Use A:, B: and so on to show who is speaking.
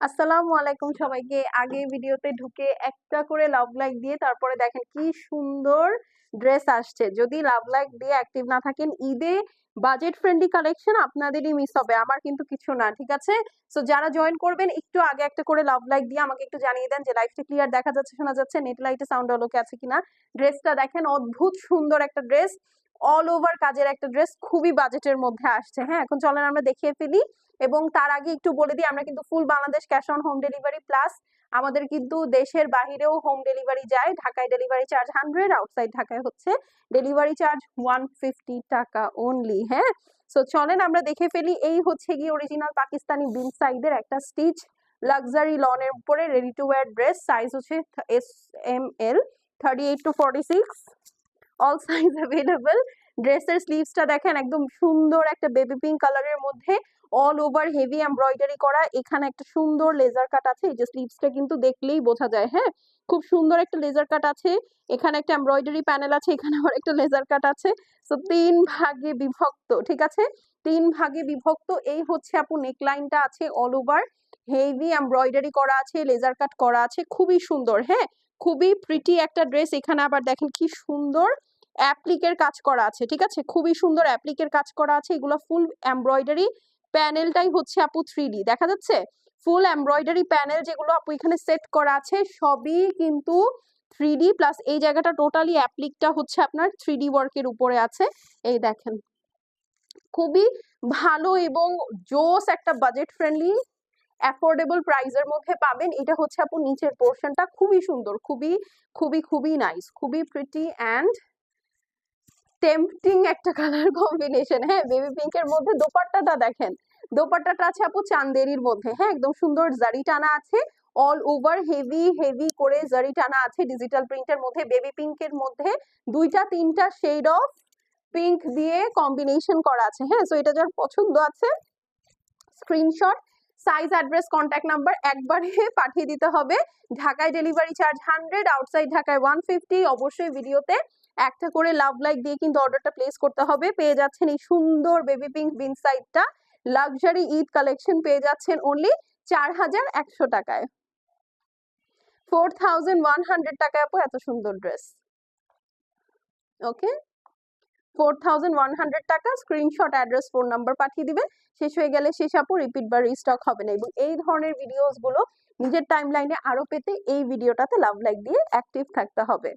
A: আসসালামু আলাইকুম সবাইকে। আগে ভিডিওতে ঢুকে একটা করে লাভ লাইক দিয়ে তারপরে দেখেন কি সুন্দর ড্রেস আসছে। যদি লাভ লাইক দিয়ে অ্যাক্টিভ না থাকেন, ঈদে বাজেট ফ্রেন্ডলি কালেকশন আপনাদেরই মিস হবে, আমার কিন্তু কিছু না, ঠিক আছে? সো যারা জয়েন করবেন একটু আগে একটা করে লাভ লাইক দিয়ে আমাকে একটু জানিয়ে দেন যে লাইভটা ক্লিয়ার দেখা যাচ্ছে, শোনা যাচ্ছে, নেট লাইটে সাউন্ড অলোকে আছে কিনা। ড্রেসটা দেখেন, অদ্ভুত সুন্দর একটা ড্রেস, অল ওভার কাজের একটা ড্রেস, খুবই বাজেটের মধ্যে আসছে। হ্যাঁ, এখন চলেন আমরা দেখিয়ে ফেলি। এবং তার আগে একটু বলে দিই, আমরা কিন্তু full Bangladesh cash on home delivery, plus আমাদের কিন্তু দেশের বাহিরেও হোম ডেলিভারি যায়। ঢাকায় ডেলিভারি চার্জ 100, আউটসাইড ঢাকায় হচ্ছে ডেলিভারি চার্জ 150 টাকা অনলি। হ্যাঁ, সো চলেন আমরা দেখে ফেলি। এই হচ্ছে গিয়ে অরিজিনাল পাকিস্তানি বিন সাইডের একটা স্টিচ লাক্সারি লনের উপরে ready to wire dress. Size হচ্ছে SML, 38 to 46, all size available. ড্রেসের স্লিভসটা দেখেন, একদম সুন্দর একটা বেবি পিঙ্ক কালারের মধ্যে অল ওভার হেভি এমব্রয়ডারি করা। এখানে একটা সুন্দর লেজার কাট আছে, এই যে স্লিভসটা কিন্তু দেখলেই বোঝা যায়। হ্যাঁ, খুব সুন্দর একটা লেজার কাট আছে, এখানে একটা এমব্রয়ডারি প্যানেল আছে, এখানে আবার একটা লেজার কাট আছে। তো 3 ভাগে বিভক্ত, ঠিক আছে, 3 ভাগে বিভক্ত। এই হচ্ছে আপু নেকলাইনটা আছে, অল ওভার হেভি এমব্রয়ডারি করা আছে, লেজার কাট করা আছে, খুবই সুন্দর। হ্যাঁ, খুবই প্রিটি একটা ড্রেস। এখানে আবার দেখেন কি সুন্দর অ্যাপ্লিকের কাজ করা আছে, ঠিক আছে, খুবই সুন্দর অ্যাপ্লিকের কাজ করা আছে। এগুলো ফুল এমব্রয়ডারি, প্যানেলটাই হচ্ছে আপু 3D দেখা যাচ্ছে। ফুল এমব্রয়ডারি প্যানেল যেগুলো আপু এখানে সেট করা আছে সবই কিন্তু 3D, প্লাস এই জায়গাটা টোটালি অ্যাপ্লিকটা হচ্ছে আপনার 3D ওয়ার্কের উপরে আছে। এই দেখেন, খুবই ভালো এবং জোস একটা বাজেট ফ্রেন্ডলি অ্যাফোর্ডেবল প্রাইসের মধ্যে পাবেন। এটা হচ্ছে আপু নিচের পোর্শনটা, খুবই সুন্দর, খুবই খুবই খুবই নাইস, খুবই প্রিটি অ্যান্ড টেম্পটিং একটা কালার কম্বিনেশন। হ্যাঁ, বেবি পিঙ্কের মধ্যে দোপাট্টাটা দেখেন, দোপাট্টাটা আছে আপু চান্দেরির মধ্যে। হ্যাঁ, একদম সুন্দর জারি টানা আছে, অল ওভার হেভি হেভি করে জারি টানা আছে ডিজিটাল প্রিন্টের মধ্যে। বেবি পিঙ্কের মধ্যে 2-3টা শেড অফ পিঙ্ক দিয়ে কম্বিনেশন করা আছে। হ্যাঁ, সো এটা যার পছন্দ আছে screenshot, size, address, contact number একবারে পাঠিয়ে দিতে হবে। ঢাকায় ডেলিভারি চার্জ 100, আউটসাইড ঢাকায় 150। অবশ্যই ভিডিওতে একটা করে লাভ লাইক দিয়ে কিন্তু অর্ডারটা প্লেস করতে হবে। পেয়ে যাচ্ছেন এই সুন্দর বেবি পিঙ্ক বিন সাইডটা, লাক্সারি ঈদ কালেকশন পেয়ে যাচ্ছেন অনলি 4100 টাকায়, 4100 টাকায় আপু এত সুন্দর ড্রেস। ওকে, 4100 টাকা। স্ক্রিনশট, অ্যাড্রেস, ফোন নাম্বার পাঠিয়ে দিবেন। শেষ হয়ে গেলে শেষ আপু, রিপিট বা রিস্টক হবে না। এবং এই ধরনের ভিডিওস গুলো নিজের টাইমলাইনে আরো পেতে এই ভিডিওটাতে লাভ লাইক দিয়ে অ্যাক্টিভ থাকতে হবে।